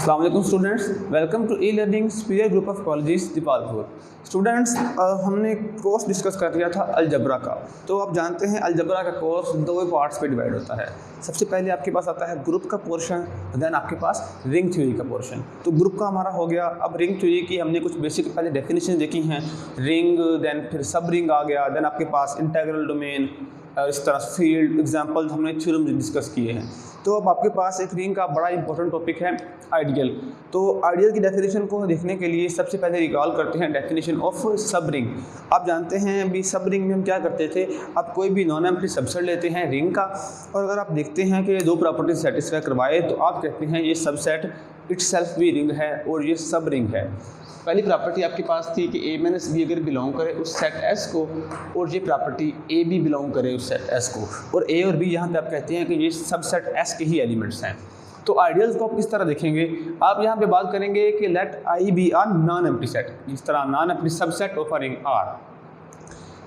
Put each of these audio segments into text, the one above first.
अस्सलाम वालेकुम students, welcome to e learning spear group of colleges Depalpur. Students, हमने course discuss कर लिया था अलजबरा का। तो आप जानते हैं अलजबरा का कोर्स दो पार्ट्स पे डिवाइड होता है। सबसे पहले आपके पास आता है ग्रुप का पोर्शन, देन आपके पास रिंग थ्योरी का पोर्शन। तो ग्रुप का हमारा हो गया। अब रिंग थ्योरी की हमने कुछ बेसिक पहले डेफिनेशन देखी हैं, रिंग, देन फिर सब रिंग आ गया, देन आपके पास इंटीग्रल डोमेन, इस तरह फील्ड एग्जाम्पल हमने थ्योरम डिस्कस किए हैं। तो अब आपके पास एक रिंग का बड़ा इंपॉर्टेंट टॉपिक है आइडियल। तो आइडियल की डेफिनेशन को देखने के लिए सबसे पहले रिकॉल करते हैं डेफिनेशन ऑफ सब रिंग। आप जानते हैं अभी सब रिंग में हम क्या करते थे, आप कोई भी नॉन एम्प्टी सबसेट लेते हैं रिंग का, और अगर आप देखते हैं कि ये दो प्रॉपर्टी सेटिस्फाई करवाए तो आप कहते हैं ये सबसेट इटसेल्फ भी रिंग है और ये सब रिंग है। पहली प्रॉपर्टी आपके पास थी कि ए माइनस बी अगर बिलोंग करे उस सेट एस को, और ये प्रॉपर्टी ए भी बिलोंग करे उस सेट एस को, और ए और बी यहाँ पे आप कहते हैं कि ये सब सेट एस के ही एलिमेंट्स हैं। तो आइडियल्स को आप किस तरह देखेंगे, आप यहाँ पे बात करेंगे कि let I be R non empty set, जिस तरह non empty subset of a ring R,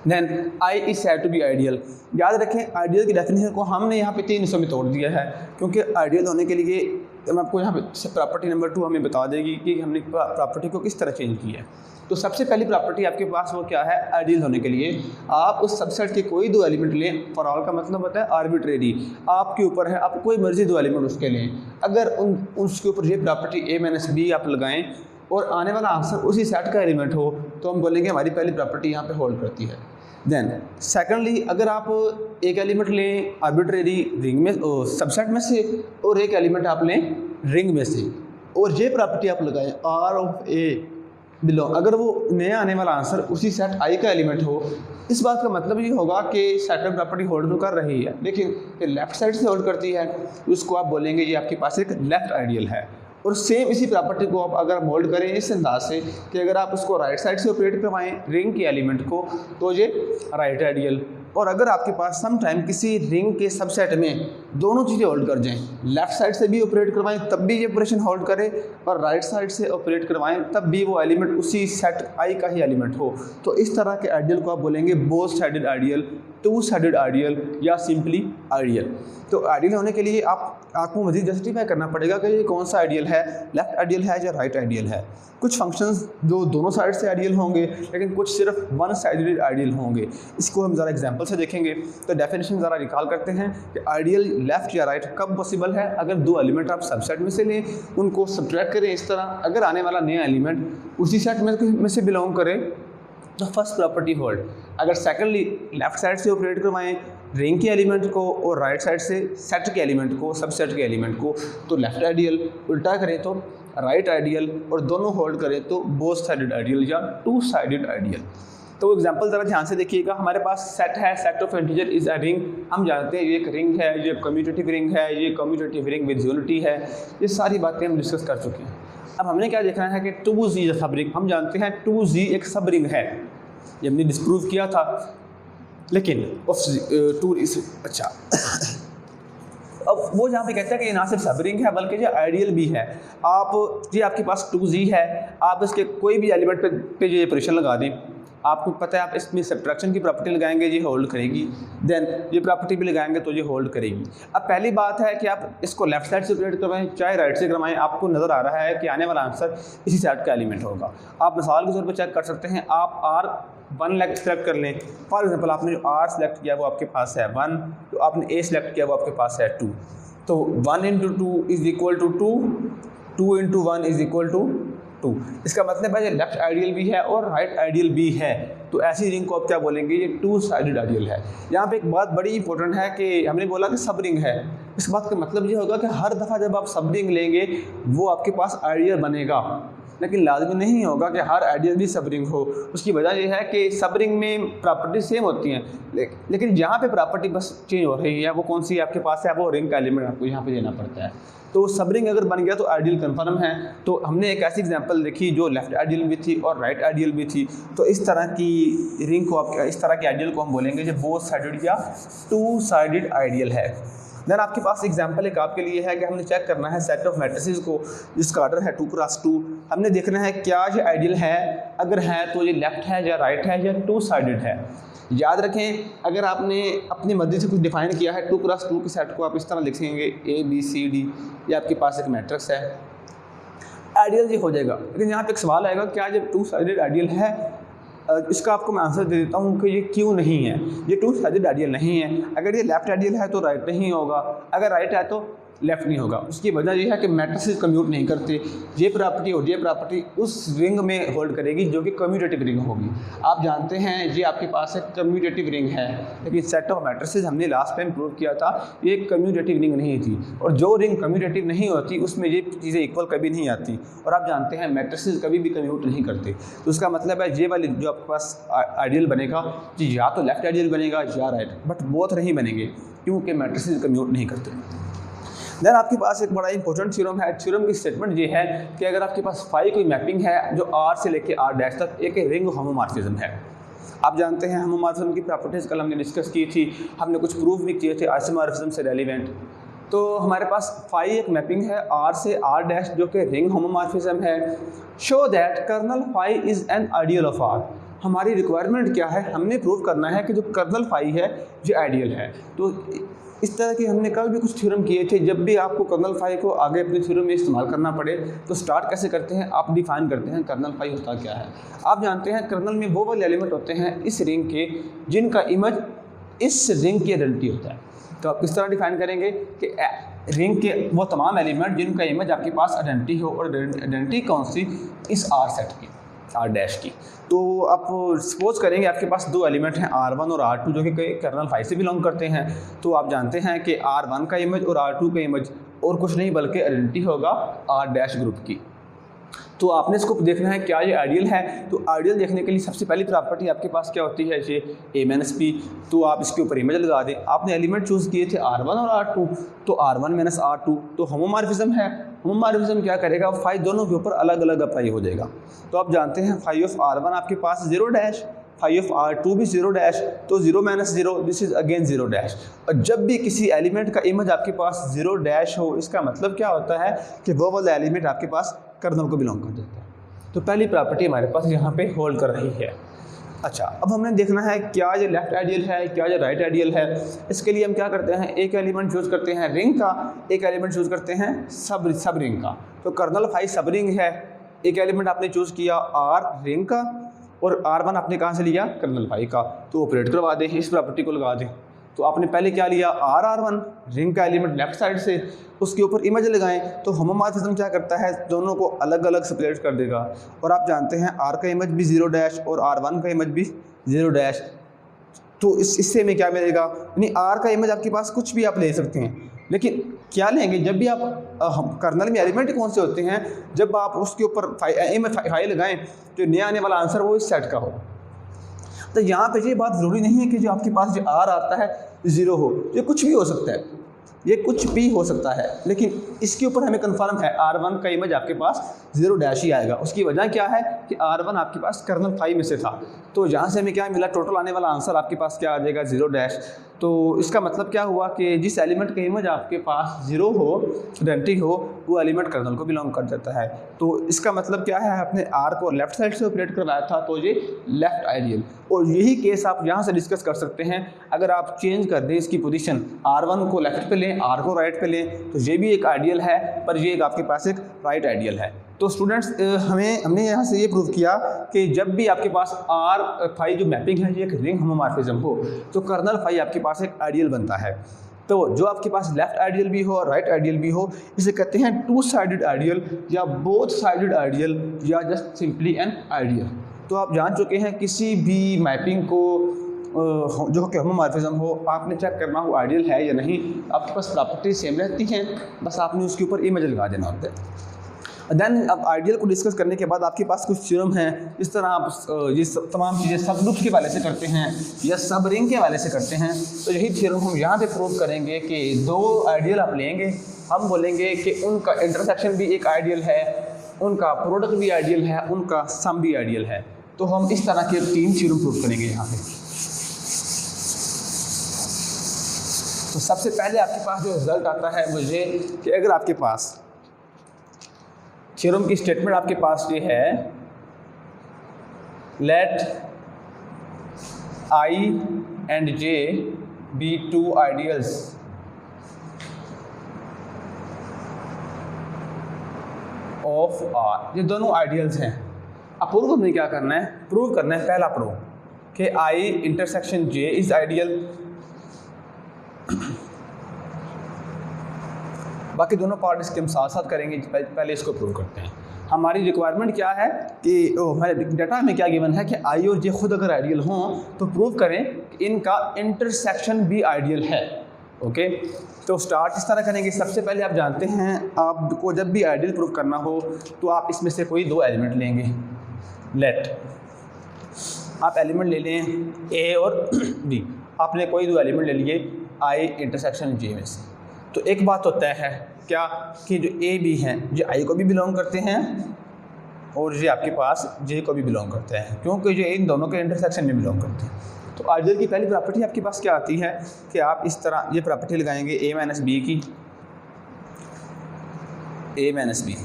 then I is said to be ideal. याद रखें आइडियल की डेफिनेशन को हमने यहाँ पे 3 हिस्सों में तोड़ दिया है, क्योंकि आइडियल होने के लिए मैं आपको यहाँ पे प्रॉपर्टी नंबर 2 हमें बता देगी कि हमने प्रॉपर्टी को किस तरह चेंज किया है। तो सबसे पहली प्रॉपर्टी आपके पास वो क्या है, आइडियल होने के लिए आप उस सबसेट के कोई दो एलिमेंट लें। फॉर ऑल का मतलब होता है आर्बिट्रेरी, आपके ऊपर है, आप कोई मर्जी दो एलिमेंट उसके लें। अगर उसके ऊपर ये प्रॉपर्टी ए माइनस बी आप लगाएं और आने वाला आंसर उसी सेट का एलिमेंट हो, तो हम बोलेंगे हमारी पहली प्रॉपर्टी यहाँ पे होल्ड करती है। देन सेकेंडली, अगर आप एक एलिमेंट लें आर्बिट्रेरी रिंग में सबसेट में से, और एक एलिमेंट आप लें रिंग में से, और ये प्रॉपर्टी आप लगाएं आर ऑफ ए बिलोंग, अगर वो नया आने वाला आंसर उसी सेट आई का एलिमेंट हो, इस बात का मतलब ये होगा कि सेट में प्रॉपर्टी होल्ड तो कर रही है, लेकिन ये लेफ्ट साइड से होल्ड करती है, उसको आप बोलेंगे ये आपके पास एक लेफ्ट आइडियल है। और सेम इसी प्रॉपर्टी को आप अगर मोल्ड करें इस अंदाज से कि अगर आप उसको राइट साइड से ऑपरेट करवाएं रिंग के एलिमेंट को, तो ये राइट आइडियल। और अगर आपके पास सम टाइम किसी रिंग के सबसेट में दोनों चीज़ें होल्ड कर जाएं, लेफ्ट साइड से भी ऑपरेट करवाएं तब भी ये ऑपरेशन होल्ड करे, और राइट साइड से ऑपरेट करवाएं तब भी वो एलिमेंट उसी सेट आई का ही एलिमेंट हो, तो इस तरह के आइडियल को आप बोलेंगे both sided ideal, two sided ideal, या सिंपली आइडियल। तो आइडियल होने के लिए आपको मज़ीद जस्टिफाई करना पड़ेगा कि ये कौन सा आइडियल है, लेफ्ट आइडियल है या राइट आइडियल है। कुछ फंक्शंस जो दोनों साइड से आइडियल होंगे, लेकिन कुछ सिर्फ वन साइडेड आइडियल होंगे। इसको हम ज़रा एग्जांपल से देखेंगे। तो डेफिनेशन ज़रा रिकॉल करते हैं कि आइडियल लेफ्ट या राइट कब पॉसिबल है, अगर दो एलिमेंट आप सबसेट में से लें, उनको सब्ट्रैक्ट करें इस तरह, अगर आने वाला नया एलिमेंट उसी सेट में से बिलोंग करे तो फर्स्ट प्रॉपर्टी होल्ड। अगर सेकेंडली लेफ्ट साइड से ऑपरेट करवाएं रिंग के एलिमेंट को और राइट साइड से सेट के एलिमेंट को, सबसेट के एलिमेंट को, तो लेफ्ट आइडियल। उल्टा करें तो राइट आइडियल, और दोनों होल्ड करें तो बोथ साइडेड आइडियल या टू साइडेड आइडियल। तो एग्जांपल ज़रा ध्यान से देखिएगा। हमारे पास सेट है, set of integer is a ring. हम जानते हैं ये एक रिंग है, ये कम्यूटेटिव रिंग है, ये कम्यूटेटिव रिंग विद यूनिटी है। ये सारी बातें हम डिस्कस कर चुके हैं। अब हमने क्या देखना है कि 2Z इज सब रिंग। हम जानते हैं 2Z एक सब रिंग है, ये हमने डिस्प्रूव किया था, लेकिन अच्छा अब वो जहाँ पे कहता है कि ये ना सिर्फ सब रिंग है बल्कि ये आइडियल भी है। ये आपके पास 2Z है, आप इसके कोई भी एलिमेंट पे ये ऑपरेशन लगा दें, आपको पता है आप इसमें सब्ट्रैक्शन की प्रॉपर्टी लगाएंगे ये होल्ड करेगी, देन ये प्रॉपर्टी भी लगाएंगे तो ये होल्ड करेगी। अब पहली बात है कि आप इसको लेफ्ट साइड से ऑपरेट करवाएं चाहे राइट से करवाएं, आपको नज़र आ रहा है कि आने वाला आंसर इसी सेट का एलिमेंट होगा। आप मिसाल के तौर पर चेक कर सकते हैं, आप R1 सेलेक्ट कर लें। फॉर एग्जाम्पल आपने जो R सेलेक्ट किया वो आपके पास है 1, तो आपने A सेलेक्ट किया वो आपके पास है 2, तो 1 × 2 is equal to 2, 2 × 1 is equal to 2। इसका मतलब है ये लेफ्ट आइडियल भी है और राइट आइडियल भी है, तो ऐसी रिंग को आप क्या बोलेंगे, ये टू साइडेड आइडियल है। यहाँ पे एक बात बड़ी इंपॉर्टेंट है कि हमने बोला कि सब रिंग है, इस बात का मतलब ये होगा कि हर दफ़ा जब आप सब रिंग लेंगे वो आपके पास आइडियल बनेगा, लेकिन लाजमी नहीं होगा कि हर आइडियल भी सब रिंग हो। उसकी वजह यह है कि सब रिंग में प्रॉपर्टी सेम होती हैं, लेकिन जहाँ पे प्रॉपर्टी बस चेंज हो रही है वो कौन सी आपके पास है, वो रिंग का एलिमेंट आपको यहाँ पे देना पड़ता है। तो सब रिंग अगर बन गया तो आइडियल कन्फर्म है। तो हमने एक ऐसी एग्जांपल देखी जो लेफ्ट आइडियल भी थी और राइट आइडियल भी थी, तो इस तरह की रिंग को आप, इस तरह के आइडियल को हम बोलेंगे जो बोथ साइडेड या टू साइडेड आइडियल है। देन आपके पास एग्जांपल एक आपके लिए है कि हमने चेक करना है सेट ऑफ मैट्रिसेस को जिसका ऑर्डर है 2 × 2। हमने देखना है क्या ये आइडियल है, अगर है तो ये लेफ्ट है या राइट है या टू साइडेड है। याद रखें, अगर आपने अपनी मर्जी से कुछ डिफाइन किया है 2 × 2 के सेट को आप इस तरह लिखेंगे A B C D, ये आपके पास एक मैट्रिक्स है। आइडियल जी हो जाएगा। लेकिन यहाँ पे एक सवाल आएगा, क्या जब टू साइडेड आइडियल है, इसका आपको मैं आंसर दे देता हूँ कि ये क्यों नहीं है। ये टू साइडेड आइडियल नहीं है। अगर ये लेफ्ट आइडियल है तो राइट नहीं होगा, अगर राइट है तो लेफ्ट नहीं होगा। उसकी वजह यह है कि मैट्रिसेस कम्यूट नहीं करते। ये प्रॉपर्टी और ये प्रॉपर्टी उस रिंग में होल्ड करेगी जो कि कम्यूटेटिव रिंग होगी। आप जानते हैं ये आपके पास एक कम्यूटेटिव रिंग है, लेकिन सेट ऑफ मैट्रिसेस हमने लास्ट टाइम प्रूव किया था ये एक कम्यूटेटिव रिंग नहीं थी। और जो रिंग कम्यूटेटिव नहीं होती उसमें ये चीज़ें इक्वल कभी नहीं आती। और आप जानते हैं मैट्रिसेस कभी भी कम्यूट नहीं करते। तो उसका मतलब है ये वाली जो आपके पास आइडियल बनेगा जी या तो लेफ्ट आइडियल बनेगा या राइट, बट बोथ नहीं बनेंगे क्योंकि मैट्रिसेस कम्यूट नहीं करते। देन आपके पास एक बड़ा इंपॉर्टेंट थ्योरम है। थ्योरम की स्टेटमेंट ये है कि अगर आपके पास फाई कोई मैपिंग है जो आर से लेके आर डैश तक एक रिंग होमोमॉर्फिज्म है। आप जानते हैं होमोमॉर्फिज्म की प्रॉपर्टीज कल हमने डिस्कस की थी, हमने कुछ प्रूफ भी किए थे आइसोमॉर्फिज्म से रेलिवेंट। तो हमारे पास फाई एक मैपिंग है आर से आर डैश जो कि रिंग होमोमॉर्फिज्म है। Show that kernel phi is an ideal of R. हमारी रिक्वायरमेंट क्या है, हमने प्रूव करना है कि जो कर्नल फाई है ये आइडियल है। तो इस तरह की हमने कल भी कुछ थ्योरम किए थे। जब भी आपको कर्नल फाई को आगे अपने थ्योरम में इस्तेमाल करना पड़े तो स्टार्ट कैसे करते हैं, आप डिफाइन करते हैं कर्नल फाई होता क्या है। आप जानते हैं कर्नल में वो वाले एलिमेंट होते हैं इस रिंग के जिनका इमेज इस रिंग की आइडेंटिटी होता है। तो आप किस तरह डिफाइन करेंगे कि रिंग के वो तमाम एलिमेंट जिनका इमेज आपके पास आइडेंटिटी हो, और आइडेंटिटी कौन सी, इस आर सेट की, आर डैश की। तो आप सपोज करेंगे आपके पास दो एलिमेंट हैं R1 और R2 जो कि कर्नल फाई से बिलोंग करते हैं। तो आप जानते हैं कि R1 का इमेज और R2 का इमेज और कुछ नहीं बल्कि आइडेंटिटी होगा R डैश ग्रुप की। तो आपने इसको देखना है क्या ये आइडियल है। तो आइडियल देखने के लिए सबसे पहली प्रॉपर्टी आपके पास क्या होती है, ये A-P। तो आप इसके ऊपर इमेज लगा दें। आपने एलिमेंट चूज़ किए थे R1 और R2, तो R1 - R2 तो होमोमॉर्फिज्म है। होमोमॉर्फिज्म क्या करेगा, फाई दोनों के ऊपर अलग अलग अप्लाई हो जाएगा। तो आप जानते हैं फाई ऑफ R1 आपके पास 0 डैश, फाई ऑफ R2 भी 0 डैश, तो 0 - 0 दिस इज अगेन 0 डैश। और जब भी किसी एलिमेंट का इमेज आपके पास 0 डैश हो, इसका मतलब क्या होता है कि वो वाला एलिमेंट आपके पास कर्नल को बिलोंग कर जाता है। तो पहली प्रॉपर्टी हमारे पास यहाँ पे होल्ड कर रही है। अच्छा, अब हमने देखना है क्या ये लेफ्ट आइडियल है, क्या ये राइट आइडियल है। इसके लिए हम क्या करते हैं, एक एलिमेंट चूज़ करते हैं रिंग का, एक एलिमेंट चूज़ करते हैं सब रिंग का। तो कर्नल फाई सब रिंग है। एक एलिमेंट आपने चूज़ किया आर रिंग का और R1 आपने कहाँ से लिया, कर्नल फाई का। तो ऑपरेट करवा दें, इस प्रॉपर्टी को लगा दें। तो आपने पहले क्या लिया, R1 रिंग का एलिमेंट लेफ्ट साइड से, उसके ऊपर इमेज लगाएं। तो होमोमॉर्फिज्म क्या करता है, दोनों को अलग अलग सेपरेट कर देगा। और आप जानते हैं R का इमेज भी 0 डैश और R1 का इमेज भी 0 डैश। तो इससे हमें क्या मिलेगा, यानी R का इमेज आपके पास कुछ भी आप ले सकते हैं, लेकिन क्या लेंगे जब भी आप कर्नल में एलिमेंट कौन से होते हैं, जब आप उसके ऊपर फाई लगाएं तो नया आने वाला आंसर वो इस सेट का हो। तो यहाँ पे ये बात ज़रूरी नहीं है कि जो आपके पास जो R आता है 0 हो, ये कुछ भी हो सकता है, ये कुछ भी हो सकता है। लेकिन इसके ऊपर हमें कंफर्म है R1 का इमेज आपके पास 0 डैश ही आएगा। उसकी वजह क्या है कि R1 आपके पास कर्नल फाई में से था। तो यहाँ से हमें क्या मिला, टोटल आने वाला आंसर आपके पास क्या आ जाएगा, 0 डैश। तो इसका मतलब क्या हुआ कि जिस एलिमेंट का इमेज आपके पास 0 हो, आइडेंटिटी हो, वो एलिमेंट कर्नल को बिलोंग कर जाता है। तो इसका मतलब क्या है, आपने R को लेफ्ट साइड से ऑपरेट करवाया था तो ये लेफ्ट आइडियल। और यही केस आप यहाँ से डिस्कस कर सकते हैं। अगर आप चेंज कर दें इसकी पोजीशन, R1 को लेफ्ट पे लें, R को राइट पे लें, तो ये भी एक आइडियल है, पर ये एक आपके पास एक राइट आइडियल है। तो स्टूडेंट्स हमने यहाँ से ये प्रूव किया कि जब भी आपके पास R फाई जो मैपिंग है ये एक रिंग होमोमॉर्फिज्म हो, तो कर्नल फाई आपके पास एक आइडियल बनता है। तो जो आपके पास लेफ्ट आइडियल भी हो और राइट आइडियल भी हो, इसे कहते हैं टू साइडेड आइडियल या बोथ साइडेड आइडियल या जस्ट सिंपली एन आइडियल। तो आप जान चुके हैं किसी भी मैपिंग को जो कि होमोमॉर्फिज्म हो, आपने चेक करना हो आइडियल है या नहीं। आपके पास प्रॉपर्टी सेम रहती हैं, बस आपने उसके ऊपर इमेज लगा देना होता है। देन अब आइडियल को डिस्कस करने के बाद आपके पास कुछ थ्योरम हैं। इस तरह आप ये तमाम चीज़ें सब ग्रुप के हवाले से करते हैं या सब रिंग के हवाले से करते हैं। तो यही थ्योरम हम यहाँ पे प्रूव करेंगे कि दो आइडियल आप लेंगे, हम बोलेंगे कि उनका इंटरसेक्शन भी एक आइडियल है, उनका प्रोडक्ट भी आइडियल है, उनका सम भी आइडियल है। तो हम इस तरह के 3 थ्योरम प्रूव करेंगे यहाँ पे। तो सबसे पहले आपके पास जो रिजल्ट आता है वो ये कि अगर आपके पास थ्योरम की स्टेटमेंट आपके पास ये है, let I and J be two ideals of R, ये दोनों आइडियल्स हैं। अब प्रूव हमें क्या करना है, प्रूव करना है पहला प्रूव कि आई इंटरसेक्शन जे इज आइडियल। बाकी दोनों पार्ट इसके हम साथ साथ करेंगे, पहले इसको प्रूव करते हैं। हमारी रिक्वायरमेंट क्या है कि हमारे डाटा में क्या गिवन है कि आई और जे खुद अगर आइडियल हों तो प्रूव करें कि इनका इंटरसेक्शन भी आइडियल है। ओके, तो स्टार्ट इस तरह करेंगे। सबसे पहले आप जानते हैं आपको जब भी आइडियल प्रूव करना हो तो आप इसमें से कोई दो एलिमेंट लेंगे। लेट आप एलिमेंट ले लें ए और बी, आपने कोई दो एलिमेंट ले लिए आई इंटरसेक्शन जे में से। तो एक बात तो तय है क्या कि जो ए बी हैं जो आई को भी बिलोंग करते हैं और ये आपके पास जे को भी बिलोंग करते हैं, क्योंकि जो इन दोनों के इंटरसेक्शन में बिलोंग करते हैं। तो आइडियल की पहली प्रॉपर्टी आपके पास क्या आती है कि आप इस तरह ये प्रॉपर्टी लगाएंगे ए माइनस बी की, ए माइनस बी।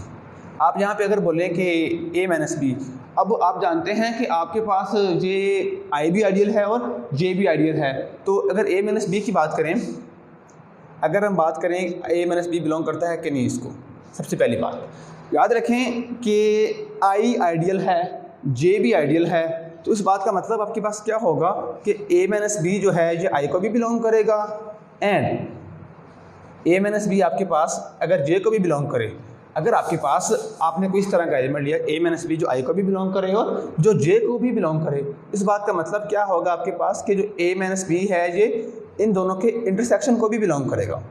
आप यहाँ पे अगर बोलें कि ए माइनस बी, अब आप जानते हैं कि आपके पास जे आई भी आइडियल है और जे भी आइडियल है। तो अगर ए माइनस बी की बात करें, अगर हम बात करें ए माइनस बी बिलोंग करता है कि नहीं, इसको सबसे पहली बात याद रखें कि आई आइडियल है, जे भी आइडियल है। तो इस बात का मतलब आपके पास क्या होगा कि ए माइनस बी जो है ये आई को भी बिलोंग करेगा एंड ए माइनस बी आपके पास अगर जे को भी बिलोंग करे, अगर आपके पास आपने कोई इस तरह का एलिमेंट लिया ए माइनस बी जो आई को भी बिलोंग करे और जो जे को भी बिलोंग करे, इस बात का मतलब क्या होगा आपके पास कि जो ए माइनस बी है ये इन दोनों के इंटरसेक्शन को भी बिलोंग करेगा।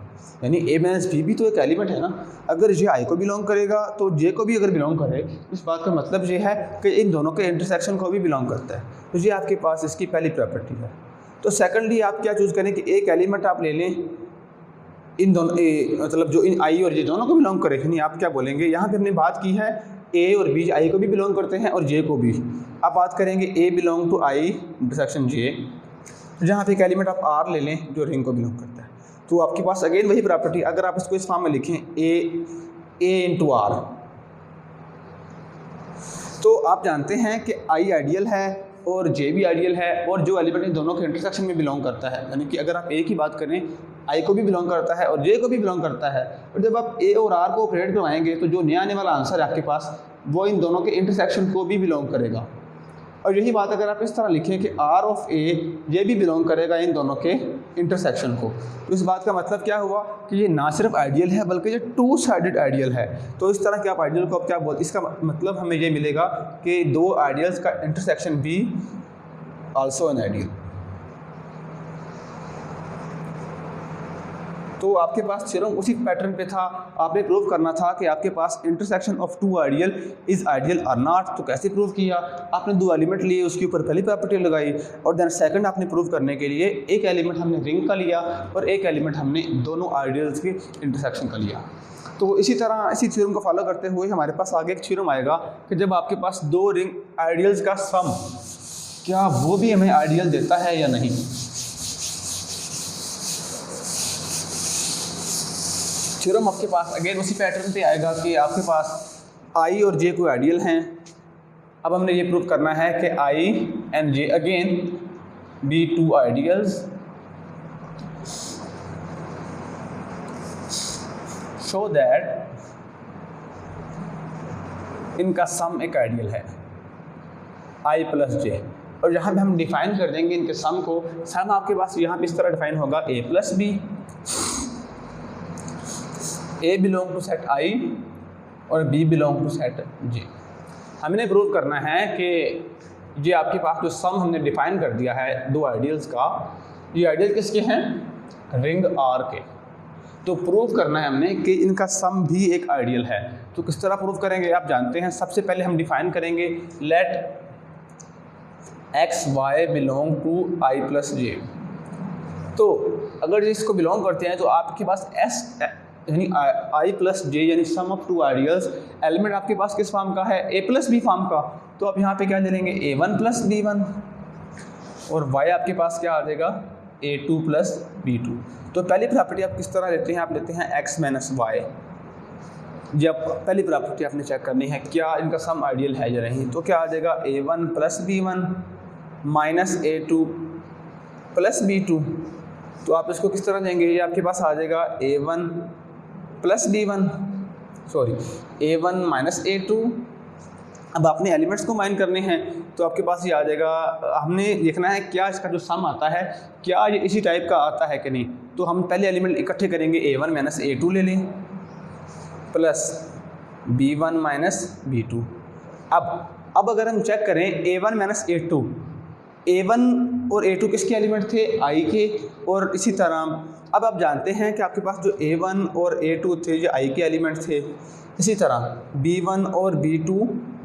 यानी ए माइनस बी भी तो एक एलिमेंट है ना, अगर ये आई को बिलोंग करेगा तो जे को भी अगर बिलोंग करे, इस बात का मतलब ये है कि इन दोनों के इंटरसेक्शन को भी बिलोंग करता है। तो ये आपके पास इसकी पहली प्रॉपर्टी है। तो सेकंडली आप क्या चूज़ करें कि एक एलिमेंट आप ले लें इन दोनों मतलब जो इन आई और जे दोनों को बिलोंग करे। नहीं, आप क्या बोलेंगे, यहाँ पे हमने बात की है ए और बी आई को भी बिलोंग करते हैं और जे को भी। आप बात करेंगे ए बिलोंग टू आई इंटरसेक्शन जे, जहाँ पे एक एलिमेंट आप आर ले लें जो रिंग को बिलोंग करता है। तो आपके पास अगेन वही प्रॉपर्टी, अगर आप इसको इस फॉर्म में लिखें ए इंटू आर, तो आप जानते हैं कि आई आइडियल है और जे भी आइडियल है और जो एलिमेंट इन दोनों के इंटरसेक्शन में बिलोंग करता है, यानी कि अगर आप ए की बात करें आई को भी बिलोंग करता है और जे को भी बिलोंग करता है। और जब आप ए और आर को ऑपरेट करवाएंगे तो जो नया आने वाला आंसर है आपके पास वो इन दोनों के इंटरसेक्शन को भी बिलोंग करेगा। और यही बात अगर आप इस तरह लिखें कि आर ऑफ ए ये भी बिलोंग करेगा इन दोनों के इंटरसेक्शन को, तो इस बात का मतलब क्या हुआ कि ये ना सिर्फ आइडियल है बल्कि ये टू साइडेड आइडियल है। तो इस तरह के आप आइडियल को आप क्या बोलते, इसका मतलब हमें ये मिलेगा कि दो आइडियल्स का इंटरसेक्शन भी आल्सो एन आइडियल। तो आपके पास थ्योरम उसी पैटर्न पे था, आपने प्रूव करना था कि आपके पास intersection of two ideal is ideal और नॉट। तो कैसे प्रूव किया, आपने दो एलिमेंट लिए, उसके ऊपर पहली प्रॉपर्टी लगाई और देन सेकंड आपने प्रूव करने के लिए एक एलिमेंट हमने रिंग का लिया और एक एलिमेंट हमने दोनों आइडियल्स के इंटरसेक्शन का लिया। तो इसी तरह इसी थ्योरम को फॉलो करते हुए हमारे पास आगे एक थ्योरम आएगा कि जब आपके पास दो रिंग आइडियल्स का सम, क्या वो भी हमें आइडियल देता है या नहीं। थ्योरम आपके पास अगेन उसी पैटर्न पे आएगा कि आपके पास आई और जे कोई आइडियल हैं। अब हमने ये प्रूव करना है कि I and J again be two ideals show that इनका सम एक आइडियल है आई प्लस जे। और यहाँ पे हम डिफाइन कर देंगे इनके सम को। सम आपके पास यहाँ पे इस तरह डिफाइन होगा A plus B, A belong to set I और B belong to set J. हमने प्रूव करना है कि ये आपके पास जो सम हमने डिफाइन कर दिया है दो आइडियल्स का, ये आइडियल किसके हैं, रिंग आर के। तो प्रूव करना है हमने कि इनका सम भी एक आइडियल है। तो किस तरह प्रूव करेंगे आप जानते हैं, सबसे पहले हम डिफाइन करेंगे let X Y belong to I plus J. तो अगर इसको बिलोंग करते हैं तो आपके पास एस यानी आई प्लस जे यानी सम ऑफ टू आइडियल्स एलिमेंट आपके पास किस फॉर्म का है, ए प्लस बी फॉर्म का। तो आप यहाँ पे क्या ले लेंगे ए वन प्लस बी वन और वाई आपके पास क्या आ जाएगा ए टू प्लस बी टू। तो पहली प्रॉपर्टी आप किस तरह लेते हैं, आप लेते हैं एक्स माइनस वाई। जब पहली प्रॉपर्टी आपने चेक करनी है क्या इनका सम आइडियल है या नहीं, तो क्या आ जाएगा A one plus B one minus A two plus B two. तो आप इसको किस तरह देंगे, ये आपके पास आ जाएगा A one plus B one sorry A1 minus A2। अब आपने एलिमेंट्स को माइन करने हैं तो आपके पास ये आ जाएगा, हमने देखना है क्या इसका जो सम आता है क्या ये इसी टाइप का आता है कि नहीं। तो हम पहले एलिमेंट इकट्ठे करेंगे, A1 माइनस A2 ले लें प्लस B1 माइनस B2। अब अगर हम चेक करें A1 माइनस A2, A1 और A2 किसके एलिमेंट थे, I के। और इसी तरह अब आप जानते हैं कि आपके पास जो A1 और A2 थे ये I के एलिमेंट थे, इसी तरह B1 और B2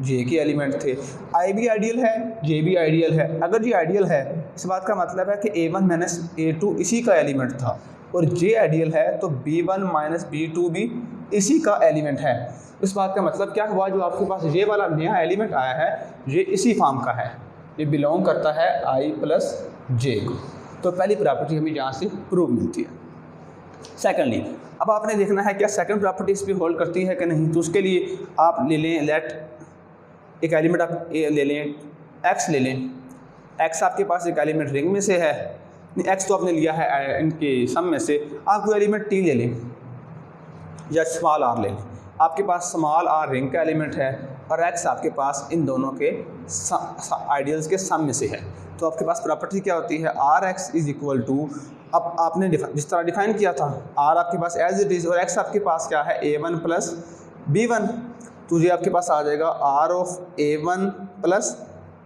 J के एलिमेंट थे। I भी आइडियल है, J भी आइडियल है। अगर ये आइडियल है इस बात का मतलब है कि A1 माइनस A2 इसी का एलिमेंट था, और J आइडियल है तो B1 माइनस B2 भी इसी का एलिमेंट है। इस बात का मतलब क्या हुआ, जो आपके पास ये वाला नया एलिमेंट आया है ये इसी फॉर्म का है, ये बिलोंग करता है I प्लस J को। तो पहली प्रॉपर्टी हमें यहाँ से प्रूव मिलती है। सेकेंडली, अब आपने देखना है क्या सेकंड प्रॉपर्टी इस पर होल्ड करती है कि नहीं। तो उसके लिए आप ले लें लेट, एक एलिमेंट आप ले लें x ले लें। x आपके पास एक एलिमेंट रिंग में से है, x तो आपने लिया है इनके सम में से। आप कोई एलिमेंट t ले लें या स्मॉल r ले लें, आपके पास स्मॉल r रिंग का एलिमेंट है और x आपके पास इन दोनों के आइडियल्स के सम में से है। तो आपके पास प्रॉपर्टी क्या होती है, Rx इज इक्वल टू, अब आपने जिस तरह डिफाइन किया था R आपके पास एज इट इज़ और x आपके पास क्या है A1 प्लस B1। तो ये आपके पास आ जाएगा R of A1 plus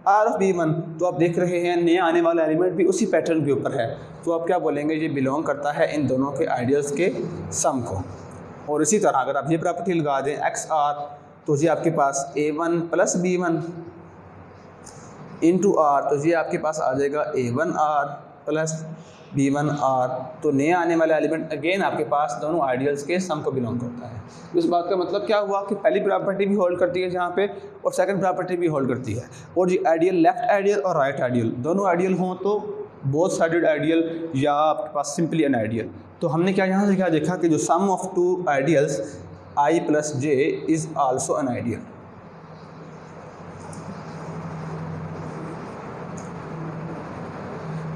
R of B1। तो आप देख रहे हैं नया आने वाला एलिमेंट भी उसी पैटर्न के ऊपर है। तो आप क्या बोलेंगे, ये बिलोंग करता है इन दोनों के आइडियल्स के सम को। और इसी तरह अगर आप ये प्रॉपर्टी लगा दें XR, तो ये आपके पास A1 plus B1 into R, तो ये आपके पास आ जाएगा A1R प्लस B1R। तो नया आने वाला एलिमेंट अगेन आपके पास दोनों आइडियल्स के सम को बिलोंग करता है। इस बात का मतलब क्या हुआ कि पहली प्रॉपर्टी भी होल्ड करती है जहाँ पे, और सेकंड प्रॉपर्टी भी होल्ड करती है। और ये आइडियल लेफ्ट आइडियल और राइट आइडियल दोनों आइडियल हों तो बोथ साइडेड आइडियल, या आपके पास सिंपली अन आइडियल। तो हमने क्या यहाँ से क्या देखा कि जो sum of two ideals I plus J is also an ideal.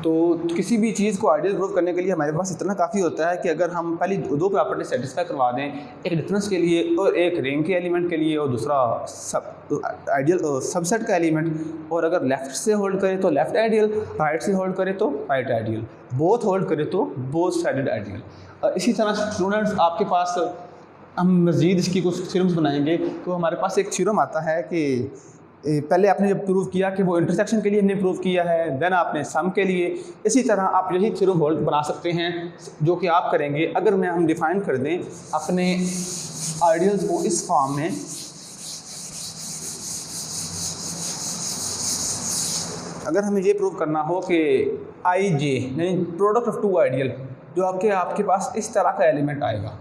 तो किसी भी चीज़ को आइडियल प्रूव करने के लिए हमारे पास इतना काफ़ी होता है कि अगर हम पहली दो प्रॉपर्टी सेटिस्फाई करवा दें, एक डिफरेंस के लिए और एक रिंग के एलिमेंट के लिए और दूसरा आइडियल सबसेट का एलिमेंट, और अगर लेफ़्ट से होल्ड करें तो लेफ़्ट आइडियल, राइट से होल्ड करें तो राइट आइडियल, बोथ होल्ड करें तो बोथ साइडेड आइडियल। इसी तरह स्टूडेंट्स आपके पास हम मज़ीद इसकी कुछ थ्योरम्स बनाएंगे। तो हमारे पास एक थ्योरम आता है कि पहले आपने जब प्रूव किया कि वो इंटरसेक्शन के लिए हमने प्रूव किया है, देन आपने सम के लिए। इसी तरह आप यही थ्योरम होल्ड बना सकते हैं जो कि आप करेंगे अगर हम डिफ़ाइन कर दें अपने आइडियल्स को इस फॉर्म में। अगर हमें ये प्रूव करना हो कि आई जे यानी प्रोडक्ट ऑफ टू आइडियल, जो आपके पास इस तरह का एलिमेंट आएगा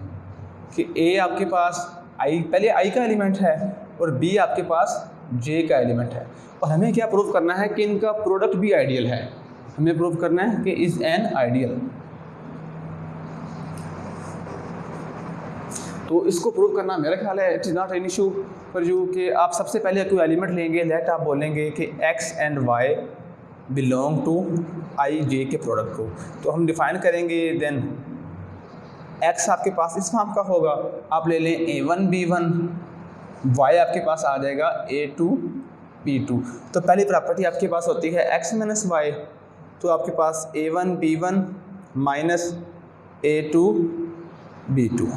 कि ए आपके पास पहले आई का एलिमेंट है और बी आपके पास J का एलिमेंट है, और हमें क्या प्रूव करना है कि इनका प्रोडक्ट भी आइडियल है। हमें प्रूव करना है कि इज़ एन आइडियल। तो इसको प्रूव करना मेरा ख्याल है it is not an issue for you कि आप सबसे पहले कोई एलिमेंट लेंगे, लेट आप बोलेंगे कि x and y belong to I J के प्रोडक्ट को। तो हम डिफ़ाइन करेंगे, देन x आपके पास इस फॉर्म का होगा, आप ले लें A1 B1, y आपके पास आ जाएगा A2 B2। तो पहली प्रॉपर्टी आपके पास होती है x माइनस y, तो आपके पास A1 B1 minus A2 B2।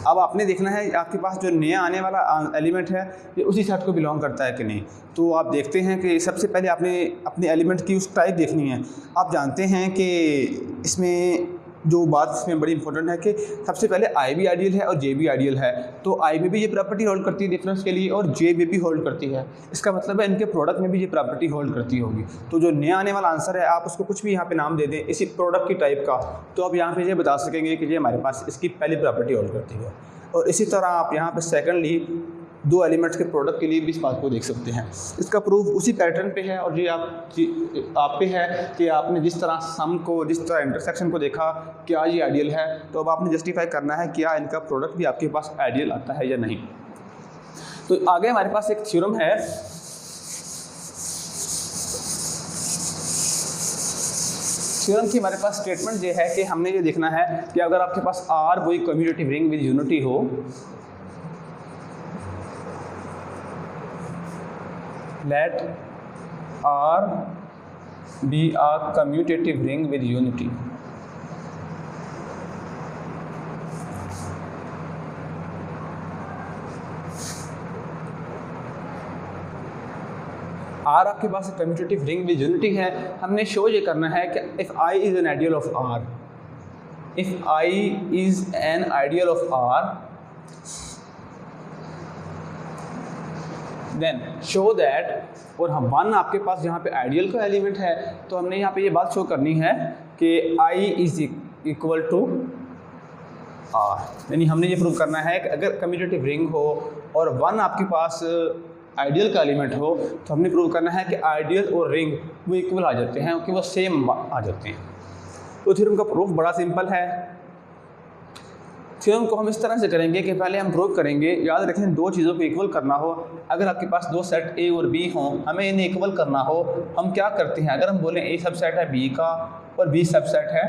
अब आपने देखना है आपके पास जो नया आने वाला एलिमेंट है ये उसी सेट को बिलोंग करता है कि नहीं। तो आप देखते हैं कि सबसे पहले आपने अपने एलिमेंट की उस टाइप देखनी है। आप जानते हैं कि इसमें जो बात इसमें बड़ी इंपॉर्टेंट है कि सबसे पहले I भी आइडियल है और J भी आइडियल है। तो I में भी ये प्रॉपर्टी होल्ड करती है डिफरेंस के लिए, और J में भी होल्ड करती है। इसका मतलब है इनके प्रोडक्ट में भी ये प्रॉपर्टी होल्ड करती होगी। तो जो नया आने वाला आंसर है आप उसको कुछ भी यहाँ पे नाम दे दें इसी प्रोडक्ट की टाइप का, तो आप यहाँ पे ये बता सकेंगे कि ये हमारे पास इसकी पहली प्रॉपर्टी होल्ड करती है। और इसी तरह आप यहाँ पर सेकेंडली दो एलिमेंट्स के प्रोडक्ट के लिए भी इस बात को देख सकते हैं। इसका प्रूफ उसी पैटर्न पे है, और ये आप पे है कि आपने जिस तरह सम को, जिस तरह इंटरसेक्शन को देखा क्या ये आइडियल है, तो अब आपने जस्टिफाई करना है क्या इनका प्रोडक्ट भी आपके पास आइडियल आता है या नहीं। तो आगे हमारे पास एक थ्योरम है, थ्योरम की हमारे पास स्टेटमेंट ये है कि हमने ये देखना है कि अगर आपके पास R कोई कम्यूटेटिव रिंग विद यूनिटी हो, let R be a commutative ring with unity. R आपके पास कम्यूटेटिव रिंग विद यूनिटी है। हमने शो ये करना है कि if I is an ideal of R, if I is an ideal of R, then show that, और हम वन आपके पास यहाँ पे आइडियल का एलिमेंट है, तो हमने यहाँ पे ये बात शो करनी है कि I is equal to R, यानी हमने ये प्रूव करना है कि अगर कम्यूटेटिव रिंग हो और वन आपके पास आइडियल का एलिमेंट हो, तो हमने प्रूव करना है कि आइडियल और रिंग वो इक्वल आ जाते हैं, कि वो सेम आ जाते हैं। तो थ्योरम का प्रूफ बड़ा सिंपल है। थ्योरम को हम इस तरह से करेंगे कि पहले हम प्रूव करेंगे, याद रखें दो चीज़ों को इक्वल करना हो, अगर आपके पास दो सेट ए और बी हों, हमें इन्हें इक्वल करना हो, हम क्या करते हैं, अगर हम बोलें ए सबसेट है बी का और बी सबसेट है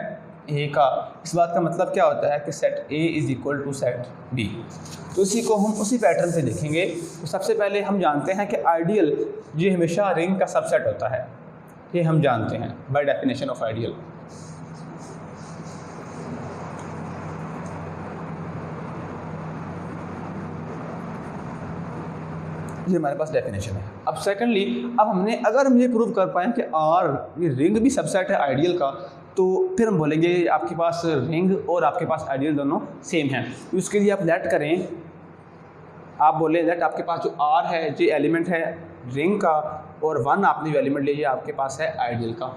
ए का, इस बात का मतलब क्या होता है कि set A is equal to set B. तो इसी को हम उसी पैटर्न से देखेंगे। तो सबसे पहले हम जानते हैं कि आइडियल ये हमेशा रिंग का सबसेट होता है, ये हम जानते हैं बाय डेफिनेशन ऑफ आइडियल। ये हमारे पास डेफिनेशन है। अब सेकेंडली, अब हमने अगर हम ये प्रूव कर पाएँ कि आर ये रिंग भी सबसेट है आइडियल का, तो फिर हम बोलेंगे आपके पास रिंग और आपके पास आइडियल दोनों सेम हैं। तो उसके लिए आप लेट करें, आप बोले लेट आपके पास जो आर है ये एलिमेंट है रिंग का, और वन आपने जो एलिमेंट लीजिए आपके पास है आइडियल का।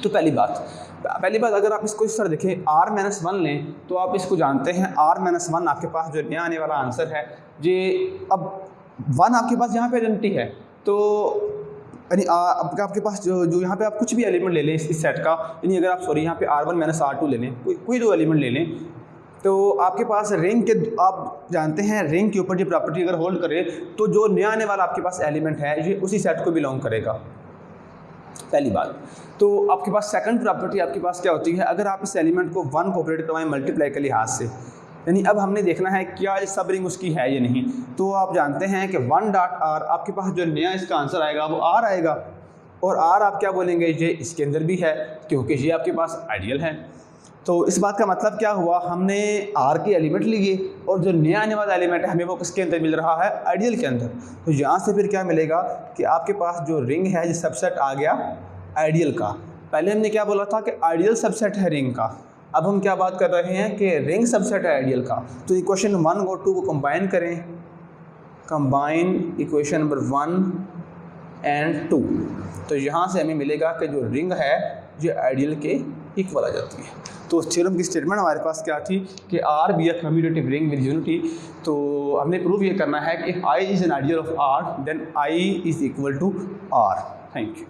तो पहली बात अगर आप इसको इस तरह देखें, आर माइनस वन लें, तो आप इसको जानते हैं आर माइनस वन आपके पास जो नया आने वाला आंसर है ये, अब वन आपके पास यहाँ पे आइडेंटिटी है, तो यानी आपके पास जो यहाँ पे आप कुछ भी एलिमेंट ले लें इस सेट का, यानी अगर आप यहाँ पे R1 माइनस R2 ले लें, कोई दो एलिमेंट ले लें, तो आपके पास रिंग के, आप जानते हैं रिंग के ऊपर ये प्रॉपर्टी अगर होल्ड करे तो जो नया आने वाला आपके पास एलिमेंट है ये उसी सेट को बिलोंग करेगा, पहली बात। तो आपके पास सेकंड प्रॉपर्टी आपके पास क्या होती है, अगर आप इस एलिमेंट को वन को ऑपरेट करवाएं मल्टीप्लाई के लिहाज से, यानी अब हमने देखना है क्या ये सब रिंग उसकी है या नहीं, तो आप जानते हैं कि वन डॉट आर आपके पास जो नया इसका आंसर आएगा वो आर आएगा, और आर आप क्या बोलेंगे, ये इसके अंदर भी है क्योंकि ये आपके पास आइडियल है। तो इस बात का मतलब क्या हुआ, हमने आर के एलिमेंट लिए और जो नया आने वाला एलिमेंट है हमें वो किसके अंदर मिल रहा है, आइडियल के अंदर। तो यहाँ से फिर क्या मिलेगा कि आपके पास जो रिंग है ये सबसेट आ गया आइडियल का। पहले हमने क्या बोला था कि आइडियल सबसेट है रिंग का, अब हम क्या बात कर रहे हैं कि रिंग सबसेट है आइडियल का। तो इक्वेशन 1 और 2 को कंबाइन करें, कंबाइन इक्वेशन नंबर 1 एंड 2, तो यहाँ से हमें मिलेगा कि जो रिंग है ये आइडियल के इक्वल आ जाती है। तो थ्योरम की स्टेटमेंट हमारे पास क्या थी कि R be a commutative ring with unity. तो हमने प्रूव ये करना है कि if I is an ideal of R then I is equal to R. Thank you.